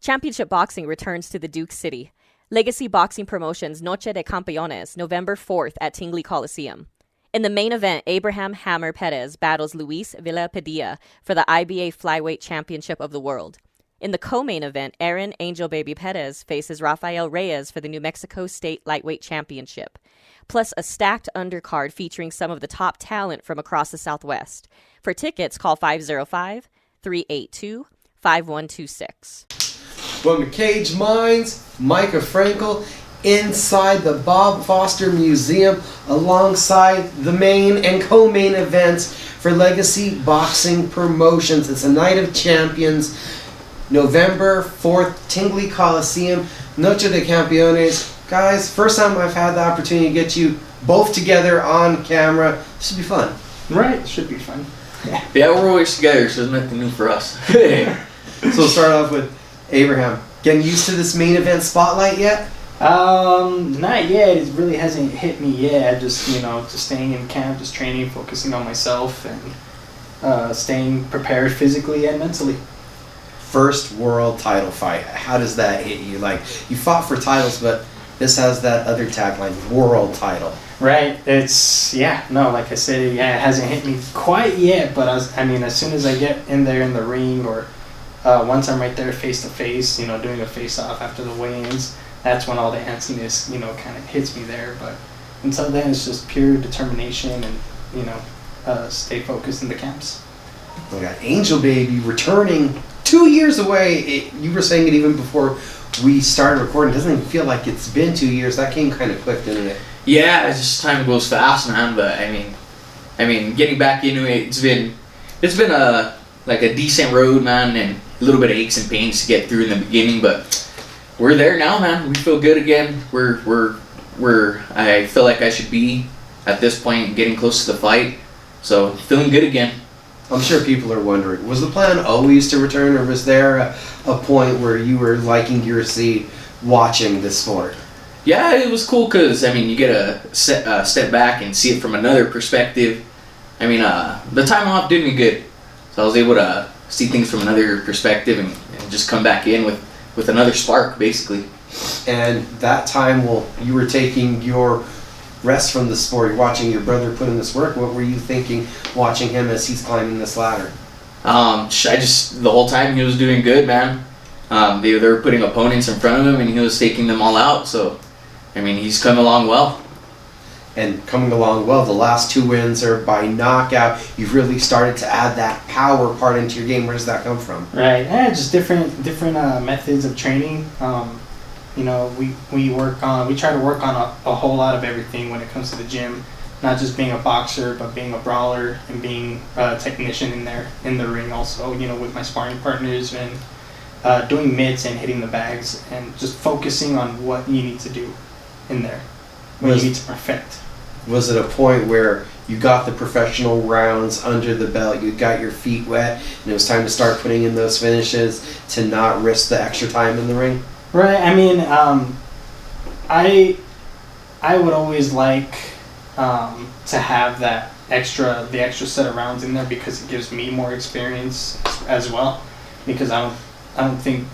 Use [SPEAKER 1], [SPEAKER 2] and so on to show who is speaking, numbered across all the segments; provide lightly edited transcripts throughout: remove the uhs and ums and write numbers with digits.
[SPEAKER 1] Championship boxing returns to the Duke City. Legacy Boxing Promotions Noche De Campeones, November 4th at Tingley Coliseum. In the main event, Abraham "Hammer" Perez battles Luis Villapadilla for the IBA Flyweight Championship of the World. In the co-main event, Aaron "AngleBaby" Perez faces Rafael Reyes for the New Mexico State Lightweight Championship, plus a stacked undercard featuring some of the top talent from across the Southwest. For tickets, call 505-382-5126.
[SPEAKER 2] From the Cage Mines, Mika Frankl, inside the Bob Foster Museum, alongside the main and co-main events for Legacy Boxing Promotions. It's a night of champions, November 4th, Tingley Coliseum, Noche De Campeones. Guys, first time I've had the opportunity to get you both together on camera. This should be fun.
[SPEAKER 3] Right, it should be fun.
[SPEAKER 4] Yeah, we're always together, so there's nothing new for us.
[SPEAKER 2] So we'll start off with Abraham. Getting used to this main event spotlight yet?
[SPEAKER 3] Not yet. It really hasn't hit me yet. Just staying in camp, just training, focusing on myself, and staying prepared physically and mentally.
[SPEAKER 2] First world title fight. How does that hit you? Like, you fought for titles, but this has that other tagline, world title.
[SPEAKER 3] Right. It's, like I said, it hasn't hit me quite yet, but as soon as I get in there in the ring, or once I'm right there face to face, doing a face off after the weigh-ins, that's when all the antsiness, kind of hits me there. But until then, it's just pure determination and, stay focused in the camps.
[SPEAKER 2] We got AngleBaby returning 2 years away. You were saying it even before we started recording. It doesn't even feel like it's been 2 years. That came kind of quick, didn't it?
[SPEAKER 4] Yeah, it's just time goes fast, man. But I mean, getting back into it, it's been a decent road, man, and a little bit of aches and pains to get through in the beginning. But we're there now, man. We feel good again. I feel like I should be at this point, getting close to the fight. So feeling good again.
[SPEAKER 2] I'm sure people are wondering, was the plan always to return, or was there a point where you were liking your seat watching this sport?
[SPEAKER 4] Yeah, it was cool because, you get a step back and see it from another perspective. The time off did me good. So I was able to see things from another perspective and just come back in with another spark, basically.
[SPEAKER 2] And that time, you were taking your rest from the sport, you're watching your brother put in this work. What were you thinking watching him as he's climbing this ladder?
[SPEAKER 4] The whole time he was doing good, man. They were putting opponents in front of him and he was taking them all out. So, he's come along well.
[SPEAKER 2] And coming along well, the last 2 wins are by knockout. You've really started to add that power part into your game. Where does that come from?
[SPEAKER 3] Right, just different methods of training. We try to work on a whole lot of everything when it comes to the gym. Not just being a boxer, but being a brawler and being a technician in the ring also, with my sparring partners, and doing mitts and hitting the bags, and just focusing on what you need to do in there, what you need to perfect.
[SPEAKER 2] Was it a point where you got the professional rounds under the belt, you got your feet wet, and it was time to start putting in those finishes to not risk the extra time in the ring?
[SPEAKER 3] Right. I would always like to have the extra set of rounds in there, because it gives me more experience as well. Because I don't think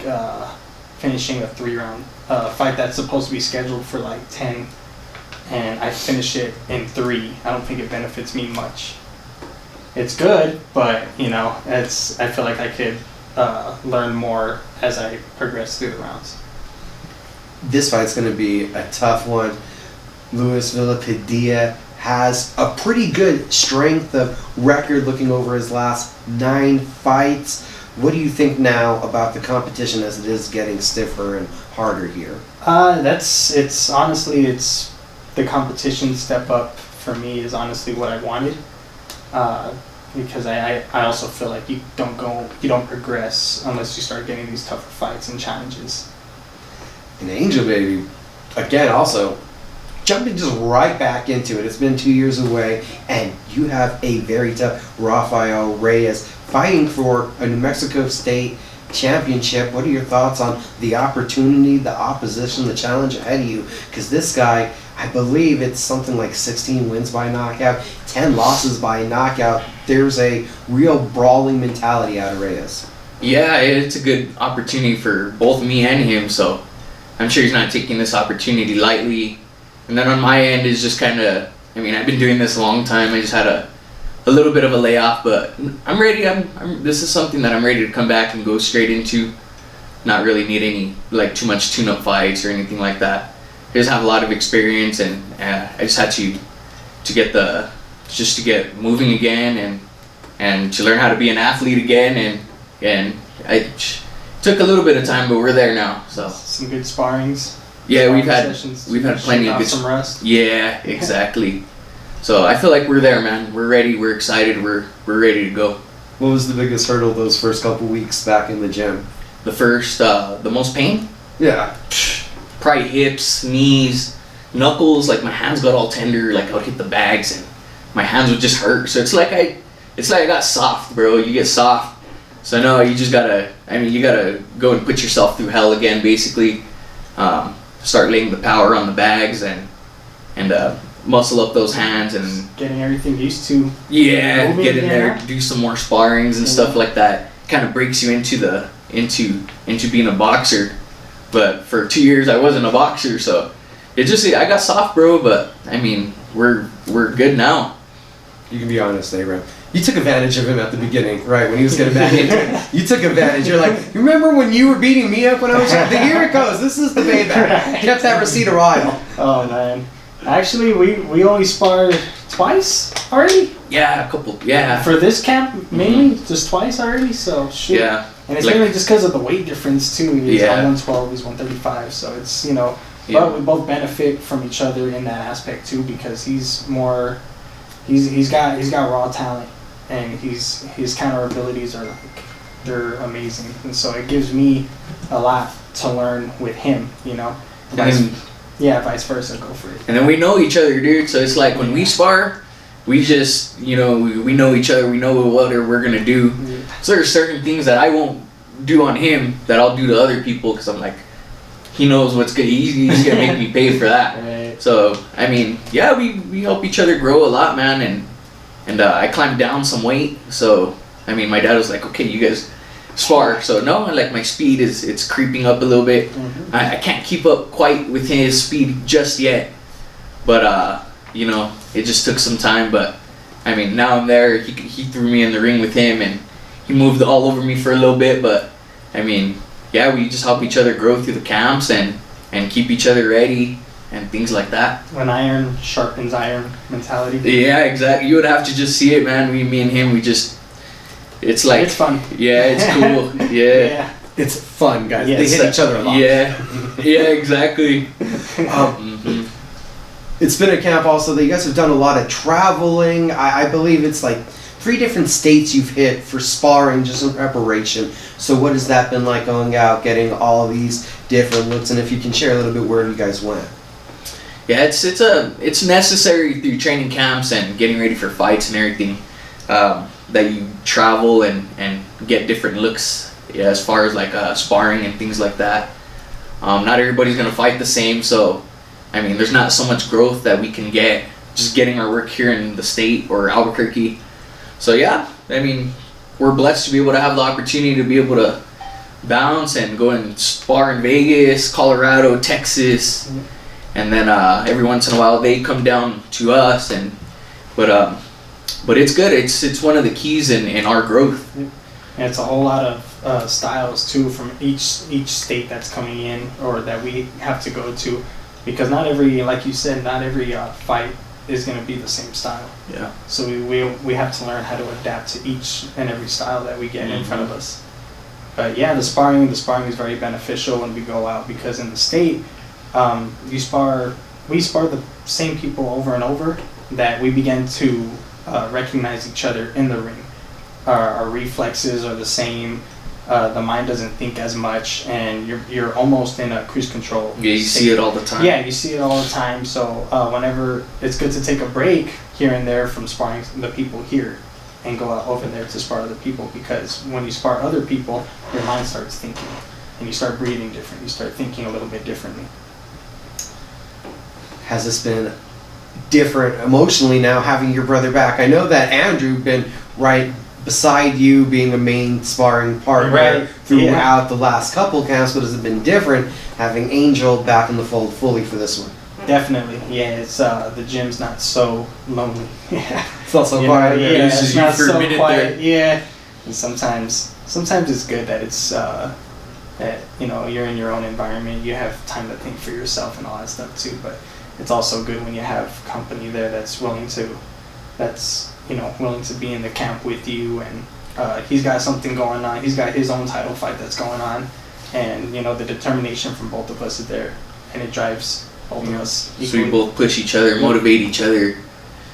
[SPEAKER 3] finishing a 3-round fight that's supposed to be scheduled for like 10, and I finish it in 3, I don't think it benefits me much. It's good, but I feel like I could learn more as I progress through the rounds.
[SPEAKER 2] This fight's going to be a tough one. Luis Villapadilla has a pretty good strength of record looking over his last 9 fights. What do you think now about the competition as it is getting stiffer and harder here?
[SPEAKER 3] It's the competition step up for me is honestly what I wanted. Because I also feel like you don't progress unless you start getting these tougher fights and challenges.
[SPEAKER 2] And AngleBaby, again, also jumping just right back into it. It's been 2 years away, and you have a very tough Rafael Reyes fighting for a New Mexico State championship. What are your thoughts on the opportunity, the opposition, the challenge ahead of you? Because this guy, I believe it's something like 16 wins by knockout, 10 losses by knockout. There's a real brawling mentality out of Reyes.
[SPEAKER 4] Yeah, it's a good opportunity for both me and him, so I'm sure he's not taking this opportunity lightly. And then on my end is just kind of, I mean, I've been doing this a long time. I just had a little bit of a layoff, but I'm ready. This is something that I'm ready to come back and go straight into. Not really need any, like, too much tune-up fights or anything like that. I just have a lot of experience, and I just had to get moving again and to learn how to be an athlete again, and I took a little bit of time, but we're there now. So
[SPEAKER 3] some good sparrings.
[SPEAKER 4] Yeah, we've
[SPEAKER 3] sessions,
[SPEAKER 4] had plenty of good
[SPEAKER 3] some rust.
[SPEAKER 4] Yeah, exactly. So I feel like we're there, man. We're ready. We're excited. We're ready to go.
[SPEAKER 2] What was the biggest hurdle those first couple weeks back in the gym?
[SPEAKER 4] The most pain?
[SPEAKER 2] Yeah.
[SPEAKER 4] Probably hips, knees, knuckles. Like, my hands got all tender. Like, I would hit the bags and my hands would just hurt. So it's like I got soft, bro. You get soft. So no, you gotta go and put yourself through hell again, basically. Start laying the power on the bags and muscle up those hands and
[SPEAKER 3] getting everything used to.
[SPEAKER 4] Yeah, get in there, do some more sparrings and stuff like that. Kind of breaks you into being a boxer. But for 2 years I wasn't a boxer, so I got soft, bro. But I mean, we're good now.
[SPEAKER 2] You can be honest, Abraham. You took advantage of him at the beginning, right? When he was getting back into it, you took advantage. You're like, you remember when you were beating me up when I was young? Here it goes. This is the payback. Kept that receipt a while.
[SPEAKER 3] Oh man, actually, we only sparred twice already.
[SPEAKER 4] Yeah, a couple. Yeah.
[SPEAKER 3] For this camp, mainly just twice already. So shoot.
[SPEAKER 4] Yeah.
[SPEAKER 3] And it's mainly just because of the weight difference too. He's 112, he's 135. So it's but we both benefit from each other in that aspect too, because he's got raw talent, and his counter abilities are they're amazing, and so it gives me a lot to learn with him, vice versa, go for it.
[SPEAKER 4] And then we know each other, dude, so it's like when we spar, we just, we know each other, we know what we're gonna do. So there's certain things that I won't do on him that I'll do to other people, because I'm like, he knows what's good, he's gonna make me pay for that.
[SPEAKER 3] Right.
[SPEAKER 4] So I mean, yeah, we help each other grow a lot, man, and I climbed down some weight. So I mean, my dad was like, okay, you guys spar. So no, like, my speed it's creeping up a little bit.
[SPEAKER 3] Mm-hmm.
[SPEAKER 4] I can't keep up quite with his speed just yet, but it just took some time. But I mean, now I'm there. He threw me in the ring with him, and he moved all over me for a little bit. But I mean, yeah, we just help each other grow through the camps and keep each other ready and things like that.
[SPEAKER 3] When iron sharpens iron mentality.
[SPEAKER 4] Yeah, exactly. You would have to just see it, man. Me and him, it's like,
[SPEAKER 3] it's fun.
[SPEAKER 4] Yeah, it's cool. Yeah.
[SPEAKER 2] It's fun, guys.
[SPEAKER 3] Yeah,
[SPEAKER 2] they hit each other a lot.
[SPEAKER 4] Yeah, exactly.
[SPEAKER 2] It's been a camp also that you guys have done a lot of traveling. I believe it's like 3 different states you've hit for sparring just in preparation. So what has that been like, going out, getting all of these different looks, and if you can share a little bit where you guys went?
[SPEAKER 4] Yeah, it's necessary through training camps and getting ready for fights and everything, that you travel and get different looks, as far as like sparring and things like that. Not everybody's gonna fight the same, so I mean, there's not so much growth that we can get just getting our work here in the state or Albuquerque. So yeah, I mean, we're blessed to be able to have the opportunity to be able to bounce and go and spar in Vegas, Colorado, Texas, and then every once in a while they come down to us. But it's good. It's one of the keys in our growth.
[SPEAKER 3] And it's a whole lot of styles too from each state that's coming in, or that we have to go to, because not every, like you said, not every fight is going to be the same style.
[SPEAKER 4] Yeah.
[SPEAKER 3] So we have to learn how to adapt to each and every style that we get in front of us. But yeah, the sparring is very beneficial when we go out, because in the state, we spar the same people over and over, that we begin to recognize each other in the ring. Our reflexes are the same. The mind doesn't think as much, and you're almost in a cruise control.
[SPEAKER 4] Yeah, you see it all the time.
[SPEAKER 3] Yeah, you see it all the time. So whenever it's good to take a break here and there from sparring the people here, and go out over there to spar other people, because when you spar other people, your mind starts thinking, and you start breathing different. You start thinking a little bit differently.
[SPEAKER 2] Has this been different emotionally now, having your brother back? I know that Andrew been right beside you being a main sparring partner
[SPEAKER 3] Right.
[SPEAKER 2] throughout the last couple camps, but has it been different having Angel back in the fold fully for this one?
[SPEAKER 3] Definitely, yeah. It's the gym's not so lonely. Yeah,
[SPEAKER 2] It's not so
[SPEAKER 3] You
[SPEAKER 2] quiet.
[SPEAKER 3] know,
[SPEAKER 2] there.
[SPEAKER 3] yeah,
[SPEAKER 4] This is
[SPEAKER 3] it's
[SPEAKER 4] you
[SPEAKER 3] not
[SPEAKER 4] for a
[SPEAKER 3] so
[SPEAKER 4] minute
[SPEAKER 3] quiet.
[SPEAKER 4] there.
[SPEAKER 3] Yeah, and sometimes it's good that it's that you're in your own environment. You have time to think for yourself and all that stuff too. But it's also good when you have company there that's willing to be in the camp with you. And he's got something going on. He's got his own title fight that's going on, and the determination from both of us is there, and it drives both of us
[SPEAKER 4] So we
[SPEAKER 3] equally.
[SPEAKER 4] both push each other, motivate each other,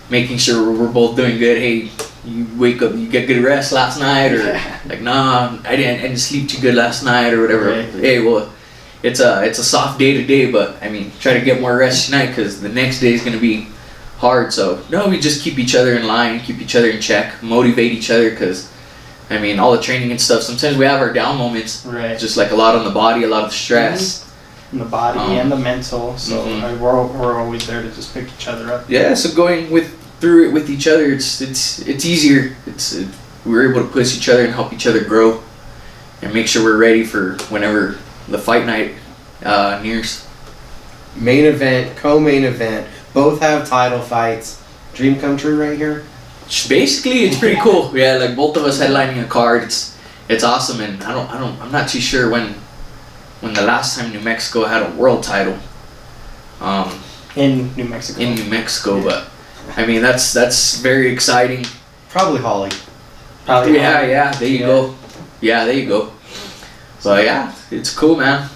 [SPEAKER 4] making sure we're both doing good. Hey, you wake up, you get good rest last night, or like, nah, I didn't sleep too good last night, or whatever.
[SPEAKER 3] Right.
[SPEAKER 4] Hey, well, it's a soft day today, but I mean, try to get more rest tonight because the next day is gonna be hard. So no, we just keep each other in line, keep each other in check, motivate each other because. I mean, all the training and stuff, sometimes we have our down moments,
[SPEAKER 3] Right.
[SPEAKER 4] just like a lot on the body, a lot of stress.
[SPEAKER 3] And the body and the mental. So
[SPEAKER 4] Mhm.
[SPEAKER 3] we're always there to just pick each other up.
[SPEAKER 4] Yeah, so going through it with each other, it's easier. We're able to push each other and help each other grow, and make sure we're ready for whenever the fight night nears.
[SPEAKER 2] Main event, co-main event, both have title fights. Dream come true right here.
[SPEAKER 4] Basically, it's pretty cool. Yeah, like both of us headlining a card. It's awesome, and I'm not too sure when the last time New Mexico had a world title.
[SPEAKER 3] In New Mexico.
[SPEAKER 4] In New Mexico, but I mean that's very exciting.
[SPEAKER 2] Probably Holly.
[SPEAKER 3] Probably
[SPEAKER 4] Yeah, there you go. Yeah, there you go. So yeah, it's cool, man.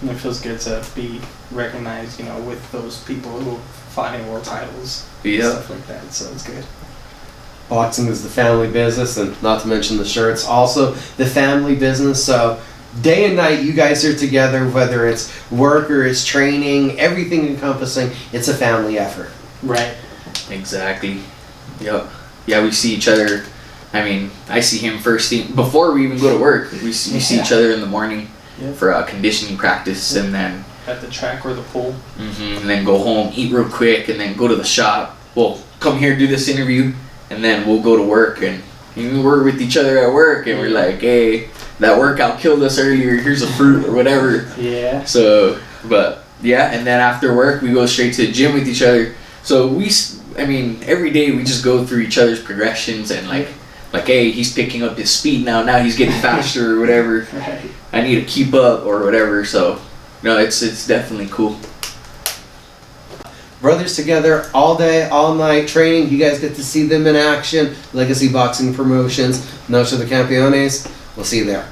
[SPEAKER 3] And it feels good to be recognized, with those people who fought in world titles.
[SPEAKER 4] Yeah.
[SPEAKER 3] Stuff like that. So it's good.
[SPEAKER 2] Boxing is the family business, and not to mention the shirts, also the family business. So day and night, you guys are together, whether it's work or it's training, everything encompassing. It's a family effort.
[SPEAKER 3] Right.
[SPEAKER 4] Exactly. Yep. Yeah, we see each other. I mean, I see him first thing before we even go to work. We see each other in the morning
[SPEAKER 3] Yeah.
[SPEAKER 4] for conditioning practice, and then
[SPEAKER 3] At the track or the pool.
[SPEAKER 4] and then go home, eat real quick, and then go to the shop. We'll come here, do this interview, and then we'll go to work, and we're with each other at work, and we're like, hey, that workout killed us earlier. Here's a fruit or whatever.
[SPEAKER 3] Yeah.
[SPEAKER 4] So, but yeah, and then after work, we go straight to the gym with each other. So every day we just go through each other's progressions and like, hey, he's picking up his speed now. Now he's getting faster or whatever.
[SPEAKER 3] Right.
[SPEAKER 4] I need to keep up or whatever. So, no, it's definitely cool.
[SPEAKER 2] Brothers together all day, all night training. You guys get to see them in action. Legacy Boxing Promotions, Noche De Campeones. We'll see you there.